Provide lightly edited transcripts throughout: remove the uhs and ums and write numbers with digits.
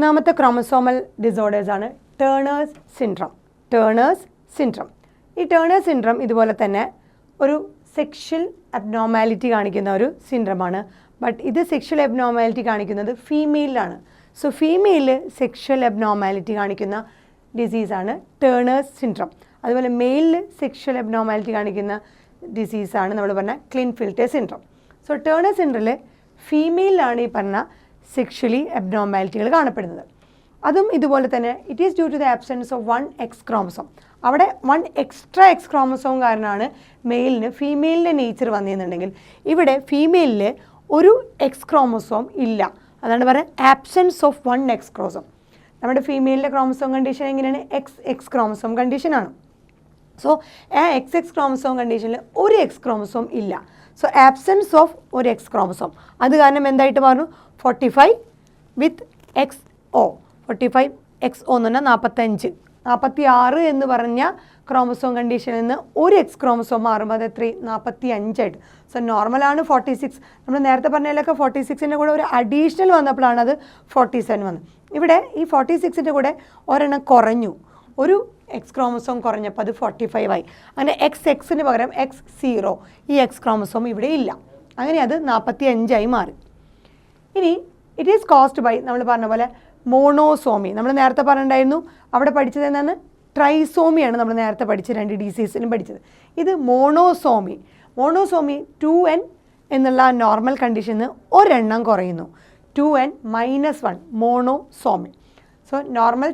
മൂന്നാമത്തെ chromosomal ഡിസോർഡേഴ്സാണ് turners syndrome. ഈ turners syndrome ഇതുപോലെ തന്നെ ഒരു സെക്ഷൽ അബ്നോർമാലിറ്റി കാണിക്കുന്ന ഒരു സിൻഡ്രമാണ്. ബട്ട് ഇത് സെക്ഷൽ അബ്നോർമാലിറ്റി കാണിക്കുന്നത് ഫീമെയിലാണ്. സോ ഫീമെയിൽ സെക്ഷൽ അബ്നോർമാലിറ്റി കാണിക്കുന്ന ഡിസീസാണ് ടേണേഴ്സ് സിൻഡ്രം. അതുപോലെ മെയിലിൽ സെക്ഷൽ അബ്നോർമാലിറ്റി കാണിക്കുന്ന ഡിസീസാണ് നമ്മൾ പറഞ്ഞ ക്ലിൻഫിൽറ്റർ സിൻഡ്രം. സോ ടേണേഴ്സ് സിൻഡ്രമിൽ ഫീമെയിലാണ് ഈ പറഞ്ഞ സെക്ഷലി അബ്നോർമാലിറ്റികൾ കാണപ്പെടുന്നത്. അതും ഇതുപോലെ തന്നെ it is due to the absence of 1 X chromosome. അവിടെ 1 എക്സ്ട്രാ X ക്രോമസോം കാരണമാണ് മെയിലിന് ഫീമെയിലിൻ്റെ നേച്ചർ വന്നിരുന്നുണ്ടെങ്കിൽ ഇവിടെ ഫീമെയിലിൽ ഒരു X ക്രോമസോം ഇല്ല. അതാണ് പറയുന്നത് ആബ്സെൻസ് ഓഫ് 1 X ക്രോമസോം. നമ്മുടെ ഫീമെയിലിൻ്റെ ക്രോമസോം കണ്ടീഷൻ എങ്ങനെയാണ്? XX ക്രോമസോം കണ്ടീഷനാണ്. സോ ആ XX ക്രോമസോം കണ്ടീഷനിൽ ഒരു X ക്രോമസോം ഇല്ല. സോ ആബ്സെൻസ് ഓഫ് ഒരു X ക്രോമസോം. അത് കാരണം എന്തായിട്ട് പറഞ്ഞു? 45 വിത്ത് XO. 45XO എന്ന് പറഞ്ഞാൽ 45. 46 എന്ന് പറഞ്ഞ ക്രോമസോം കണ്ടീഷനിൽ നിന്ന് ഒരു X ക്രോമസോം മാറുമ്പോൾ അത് എത്ര? 45 സോ നോർമലാണ് 46. നമ്മൾ നേരത്തെ പറഞ്ഞതിലൊക്കെ 46ൻ്റെ കൂടെ ഒരു അഡീഷണൽ വന്നപ്പോഴാണ് അത് 47 വന്നത്. ഇവിടെ ഈ 46ൻ്റെ കൂടെ ഒരെണ്ണം കുറഞ്ഞു, ഒരു X ക്രോമസോം കുറഞ്ഞപ്പോൾ അത് 45 ആയി. അങ്ങനെ XX പകരം X0 ഈ X ക്രോമസോം ഇവിടെ ഇല്ല. അങ്ങനെ അത് 45 മാറി. ഇനി ഇറ്റ് ഈസ് കോസ്ഡ് ബൈ നമ്മൾ പറഞ്ഞ പോലെ മോണോസോമി. നമ്മൾ നേരത്തെ പറഞ്ഞിട്ടുണ്ടായിരുന്നു അവിടെ പഠിച്ചത് എന്താണ്? ട്രൈസോമിയാണ് നമ്മൾ നേരത്തെ പഠിച്ച 2 ഡിസീസിലും പഠിച്ചത്. ഇത് മോണോസോമി. 2n എന്നുള്ള നോർമൽ കണ്ടീഷന് ഒരെണ്ണം കുറയുന്നു. 2n-1 monosomy. So normal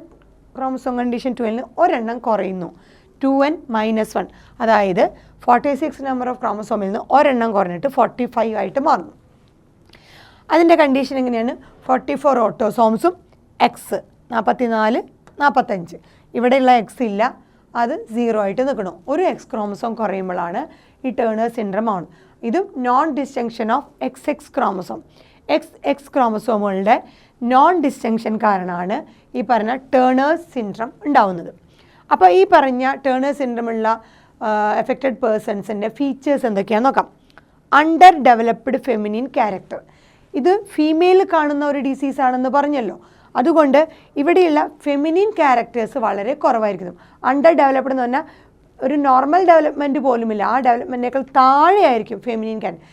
chromosome condition 2n ഒരെണ്ണം കുറയുന്നു. 2n-1 അതായത് 46 നമ്പർ ഓഫ് ക്രോമസോമിൽ നിന്ന് ഒരെണ്ണം കുറഞ്ഞിട്ട് 45 ആയിട്ട് മാറുന്നു. അതിൻ്റെ കണ്ടീഷൻ എങ്ങനെയാണ്? 44 ഓട്ടോസോംസും X 44 45. ഇവിടെയുള്ള X ഇല്ല, അത് 0 ആയിട്ട് നിൽക്കണം. ഒരു X ക്രോമസോം കുറയുമ്പോഴാണ് ഈ ടേണേഴ്സ് സിൻഡ്രം ആണ്. ഇതും non disjunction of XX chromosome. XX ക്രോമസോമുകളുടെ നോൺ ഡിസ്റ്റങ്ഷൻ കാരണമാണ് ഈ പറഞ്ഞ ടേണേഴ്സ് സിൻഡ്രം ഉണ്ടാവുന്നത്. അപ്പോൾ ഈ പറഞ്ഞ ടേണേഴ്സ് സിൻഡ്രമുള്ള എഫക്റ്റഡ് പേഴ്സൺസിൻ്റെ ഫീച്ചേഴ്സ് എന്തൊക്കെയാണെന്ന് നോക്കാം. Under developed feminine character. ഇത് ഫീമെയിൽ കാണുന്ന ഒരു ഡിസീസാണെന്ന് പറഞ്ഞല്ലോ. അതുകൊണ്ട് ഇവിടെയുള്ള ഫെമിനിൻ ക്യാരക്ടേഴ്സ് വളരെ കുറവായിരിക്കും. അണ്ടർ ഡെവലപ്ഡ് എന്ന് പറഞ്ഞാൽ ഒരു നോർമൽ ഡെവലപ്മെൻറ്റ് പോലുമില്ല, ആ ഡെവലപ്മെൻറ്റിനേക്കാൾ താഴെയായിരിക്കും ഫെമിനിൻ ക്യാരക്ടർ.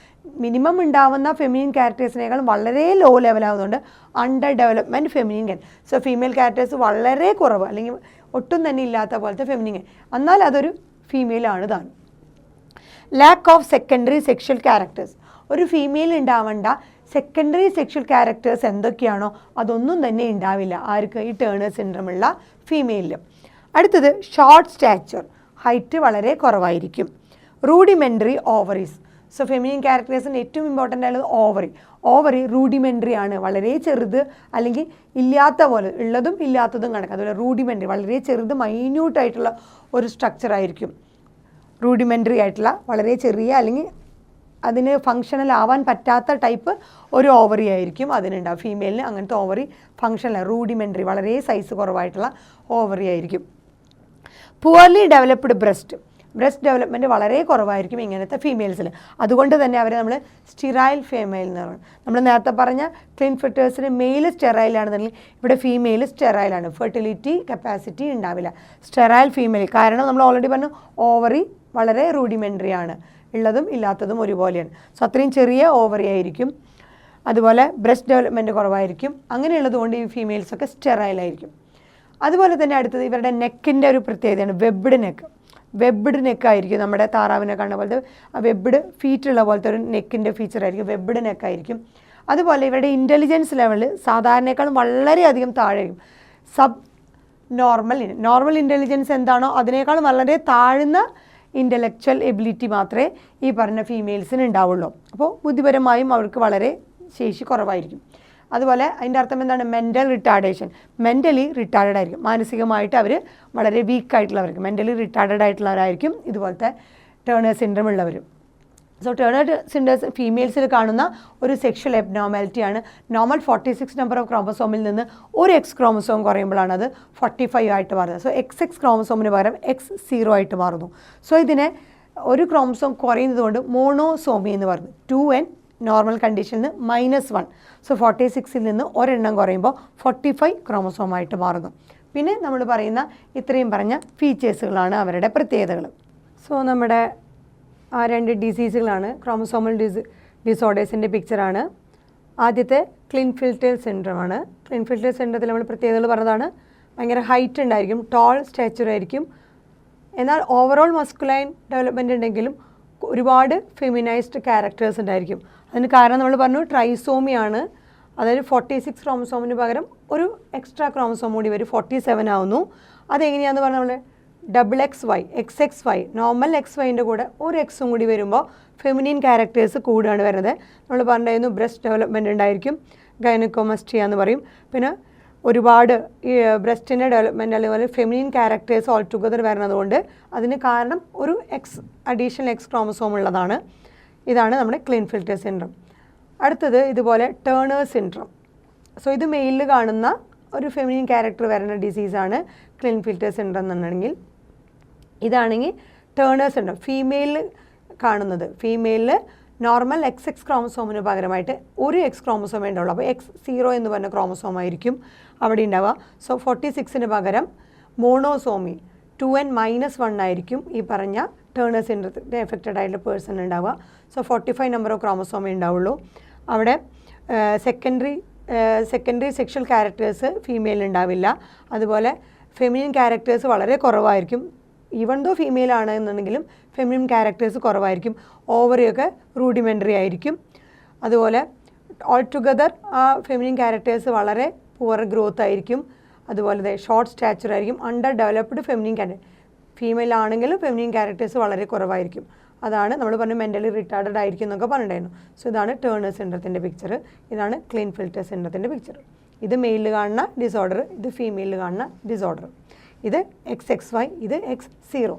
മിനിമം ഉണ്ടാവുന്ന ഫെമിനിൻ ക്യാരക്ടേഴ്സിനേക്കാൾ വളരെ ലോ ലെവലാവുന്നതുകൊണ്ട് under development feminine character. So female characters വളരെ കുറവ്, അല്ലെങ്കിൽ ഒട്ടും തന്നെ ഇല്ലാത്ത പോലത്തെ ഫെമിനിൻ ക്യാരക്ടർ. എന്നാൽ അതൊരു ഫീമെയിലാണ് താൻ. Lack of secondary sexual characters. ഒരു ഫീമെയിൽ ഉണ്ടാവേണ്ട സെക്കൻഡറി സെക്ഷൽ ക്യാരക്ടേഴ്സ് എന്തൊക്കെയാണോ അതൊന്നും തന്നെ ഉണ്ടാവില്ല ആർക്ക്? ഈ ടേണേഴ്സ് സിൻഡ്രമുള്ള ഫീമെയിലിൽ. അടുത്തത് ഷോർട്ട് സ്റ്റാച്ചർ, ഹൈറ്റ് വളരെ കുറവായിരിക്കും. റൂഡിമെൻ്ററി ഓവറീസ്. സോ ഫെമിനിൻ ക്യാരക്ടേഴ്സിന് ഏറ്റവും ഇമ്പോർട്ടൻ്റ് ആയത് ഓവറി റൂഡിമെൻ്ററി ആണ്, വളരെ ചെറുത്, അല്ലെങ്കിൽ ഇല്ലാത്ത പോലെ, ഉള്ളതും ഇല്ലാത്തതും കണക്ക്. അതുപോലെ റൂഡിമെൻ്ററി വളരെ ചെറുത് മൈന്യൂട്ടായിട്ടുള്ള ഒരു സ്ട്രക്ചർ ആയിരിക്കും. റൂഡിമെൻ്ററി ആയിട്ടുള്ള വളരെ ചെറിയ, അല്ലെങ്കിൽ അതിന് ഫങ്ഷണൽ ആവാൻ പറ്റാത്ത ടൈപ്പ് ഒരു ഓവറി ആയിരിക്കും അതിനുണ്ടാവും. ഫീമെയിലിന് അങ്ങനത്തെ ഓവറി ഫങ്ഷണൽ, റൂഡിമെൻ്ററി വളരെ സൈസ് കുറവായിട്ടുള്ള ഓവറി ആയിരിക്കും. പുവർലി ഡെവലപ്ഡ് ബ്രസ്റ്റ് ഡെവലപ്മെൻറ്റ് വളരെ കുറവായിരിക്കും ഇങ്ങനത്തെ ഫീമെയിൽസിൽ. അതുകൊണ്ട് തന്നെ അവരെ നമ്മൾ സ്റ്റിറൈൽ ഫീമെയിൽ എന്ന് പറയും. നമ്മൾ നേരത്തെ പറഞ്ഞ ക്ലിൻഫിൽറ്റേഴ്സിന് മെയിൽ സ്റ്റെറൈലാണെന്നുണ്ടെങ്കിൽ ഇവിടെ ഫീമെയിൽ സ്റ്റെറൈലാണ്, ഫെർട്ടിലിറ്റി കപ്പാസിറ്റി ഉണ്ടാവില്ല. സ്റ്റെറൈൽ ഫീമെയിൽ കാരണം നമ്മൾ ഓൾറെഡി പറഞ്ഞു ഓവറി വളരെ റൂഡിമെൻ്ററി ആണ്, ഉള്ളതും ഇല്ലാത്തതും ഒരുപോലെയാണ്. സോ അത്രയും ചെറിയ ഓവറി ആയിരിക്കും. അതുപോലെ ബ്രസ്റ്റ് ഡെവലപ്മെൻറ്റ് കുറവായിരിക്കും. അങ്ങനെയുള്ളത് കൊണ്ട് ഈ ഫീമെയിൽസൊക്കെ സ്റ്റെറൈലായിരിക്കും. അതുപോലെ തന്നെ അടുത്തത് ഇവരുടെ നെക്കിൻ്റെ ഒരു പ്രത്യേകതയാണ് വെബ്ഡ് നെക്കായിരിക്കും. നമ്മുടെ താറാവിനെ കാണുന്ന പോലത്തെ വെബ്ഡ് ഫീറ്റുള്ള പോലത്തെ ഒരു നെക്കിൻ്റെ ഫീച്ചറായിരിക്കും, വെബ്ഡ് നെക്കായിരിക്കും. അതുപോലെ ഇവരുടെ ഇൻ്റലിജൻസ് ലെവൽ സാധാരണയേക്കാളും വളരെയധികം താഴെയും. നോർമൽ ഇൻ്റലിജൻസ് എന്താണോ അതിനേക്കാളും വളരെ താഴ്ന്ന ഇൻ്റലക്ച്വൽ എബിലിറ്റി മാത്രമേ ഈ പറഞ്ഞ ഫീമെയിൽസിന് ഉണ്ടാവുള്ളൂ. അപ്പോൾ ബുദ്ധിപരമായും അവർക്ക് വളരെ ശേഷി കുറവായിരിക്കും. അതുപോലെ അതിൻ്റെ അർത്ഥം എന്താണ്? മെൻ്റൽ റിട്ടാർഡേഷൻ, മെൻ്റലി റിട്ടാർഡഡ് ആയിരിക്കും. മാനസികമായിട്ട് അവർ വളരെ വീക്കായിട്ടുള്ളവർക്ക്, മെൻ്റലി റിട്ടാർഡഡ് ആയിട്ടുള്ളവരായിരിക്കും ഇതുപോലത്തെ ടേണേഴ്സ് സിൻഡ്രം ഉള്ളവർ. സോ ടേണേഴ്സ് സിൻഡ്രം ഫീമെയിൽസിൽ കാണുന്ന ഒരു സെക്ഷൽ എബ്നോർമാലിറ്റിയാണ്. നോർമൽ 46 നമ്പർ ഓഫ് ക്രോമസോമിൽ നിന്ന് ഒരു X ക്രോമസോം കുറയുമ്പോഴാണ് അത് 45 ആയിട്ട് മാറുന്നത്. സോ XX ക്രോമസോമിന് പകരം X0 ആയിട്ട് മാറുന്നു. സോ ഇതിനെ ഒരു ക്രോമസോം കുറയുന്നത് കൊണ്ട് മോണോസോമി എന്ന് പറയുന്നത്. 2n നോർമൽ കണ്ടീഷനിൽ നിന്ന് -1. സോ 46ൽ നിന്ന് ഒരെണ്ണം കുറയുമ്പോൾ 45 ക്രോമസോമായിട്ട് മാറുന്നു. പിന്നെ നമ്മൾ പറയുന്ന ഇത്രയും പറഞ്ഞ ഫീച്ചേഴ്സുകളാണ് അവരുടെ പ്രത്യേകതകൾ. സോ നമ്മുടെ ആ 2 ഡിസീസുകളാണ് ക്രോമസോമൽ ഡിസോർഡേഴ്സിൻ്റെ പിക്ചറാണ്. ആദ്യത്തെ ക്ലിൻഫിൽറ്റർ സിൻഡ്രോമാണ്. ക്ലിൻഫിൽറ്റർ സിൻഡ്രത്തിൽ നമ്മൾ പ്രത്യേകതകൾ പറഞ്ഞതാണ്, ഭയങ്കര ഹൈറ്റ് ഉണ്ടായിരിക്കും, ടോൾ സ്റ്റാച്ചർ ആയിരിക്കും. എന്നാൽ ഓവറോൾ മസ്കുലൈൻ ഡെവലപ്മെൻ്റ് ഉണ്ടെങ്കിലും ഒരുപാട് ഫെമിനൈസ്ഡ് ക്യാരക്ടേഴ്സ് ഉണ്ടായിരിക്കും. അതിന് കാരണം നമ്മൾ പറഞ്ഞു ട്രൈസോമിയാണ്. അതായത് 46 ക്രോമസോമിന് പകരം ഒരു എക്സ്ട്രാ ക്രോമസോം കൂടി വരും, 47 ആവുന്നു. അതെങ്ങനെയാണെന്ന് പറഞ്ഞാൽ നമ്മൾ XXY XXY നോർമൽ XYൻ്റെ കൂടെ ഒരു എക്സും കൂടി വരുമ്പോൾ ഫെമിനിൻ ക്യാരക്ടേഴ്സ് കൂടുകയാണ് വരുന്നത്. നമ്മൾ പറഞ്ഞിരുന്നു ബ്രസ്റ്റ് ഡെവലപ്മെൻറ്റ് ഉണ്ടായിരിക്കും, ഗൈനക്കോമസ്റ്റിയ എന്ന് പറയും. പിന്നെ ഒരുപാട് ഈ ബ്രസ്റ്റിൻ്റെ ഡെവലപ്മെൻറ്റ് അതുപോലെ ഫെമിനിൻ ക്യാരക്ടേഴ്സ് ഓൾ ടുഗദർ വരുന്നതുകൊണ്ട് അതിന് കാരണം ഒരു അഡീഷണൽ എക്സ് ക്രോമസോം ഉള്ളതാണ്. ഇതാണ് നമ്മുടെ ക്ലിൻഫിൽറ്റർ സിൻഡ്രം. അടുത്തത് ഇതുപോലെ ടേണേഴ്സ് സിൻഡ്രം. സോ ഇത് മെയിലിൽ കാണുന്ന ഒരു ഫെമിനിൻ ക്യാരക്ടർ വരുന്ന ഡിസീസാണ് ക്ലിൻഫിൽറ്റർ സിൻഡ്രം എന്നുണ്ടെങ്കിൽ. ഇതാണെങ്കിൽ ടേണേഴ്സ് സിൻഡ്രം ഫീമെയിലിൽ കാണുന്നത്. ഫീമെയിലിൽ നോർമൽ XX ക്രോമസോമിന് പകരമായിട്ട് ഒരു എക്സ് ക്രോമസോമേ ഉണ്ടാവുള്ളൂ. അപ്പോൾ X0 എന്ന് പറഞ്ഞ ക്രോമസോം ആയിരിക്കും അവിടെ ഉണ്ടാവുക. സോ 46ന് പകരം മോണോസോമി 2n-1 ആയിരിക്കും ഈ പറഞ്ഞ ടേണേഴ്സ് സിൻഡ്രത്തിൻ്റെ എഫക്റ്റഡ് ആയിട്ടുള്ള പേഴ്സൺ ഉണ്ടാവുക. സോ 45 നമ്പർ ഓഫ് ക്രോമസോമേ ഉണ്ടാവുള്ളൂ. അവിടെ സെക്കൻഡറി സെക്ഷൽ ക്യാരക്ടേഴ്സ് ഫീമെയിൽ ഉണ്ടാവില്ല. അതുപോലെ ഫെമിനിൻ ക്യാരക്ടേഴ്സ് വളരെ കുറവായിരിക്കും. ഈവൺ ദോ ഫീമെയിൽ ആണ് എന്നുണ്ടെങ്കിലും ഫെമിനിൻ ക്യാരക്ടേഴ്സ് കുറവായിരിക്കും. ഓവറിയൊക്കെ റൂഡിമെൻ്ററി ആയിരിക്കും. അതുപോലെ ഓൾ ടുഗദർ ആ ഫെമിനിൻ ക്യാരക്ടേഴ്സ് വളരെ പുവർ ഗ്രോത്ത് ആയിരിക്കും. അതുപോലെ ഷോർട്ട് സ്റ്റാച്ചർ ആയിരിക്കും. Under developed feminine character female ആണെങ്കിലും ഫെമിനിൻ ക്യാരക്ടേഴ്സ് വളരെ കുറവായിരിക്കും. അതാണ് നമ്മൾ പറഞ്ഞ മെൻ്റലി റിട്ടാർഡഡ് ആയിരിക്കും എന്നൊക്കെ പറഞ്ഞിട്ടുണ്ടായിരുന്നു. സോ ഇതാണ് ടേണേഴ്സ് സിൻഡ്രത്തിൻ്റെ പിക്ചർ. ഇതാണ് ക്ലിൻഫിൽറ്റർ സിൻഡ്രത്തിൻ്റെ പിക്ചർ. ഇത് മെയിലിൽ കാണുന്ന ഡിസോർഡർ, ഇത് ഫീമെയിലിൽ കാണുന്ന ഡിസോർഡർ. ഇത് XXY, ഇത് X0.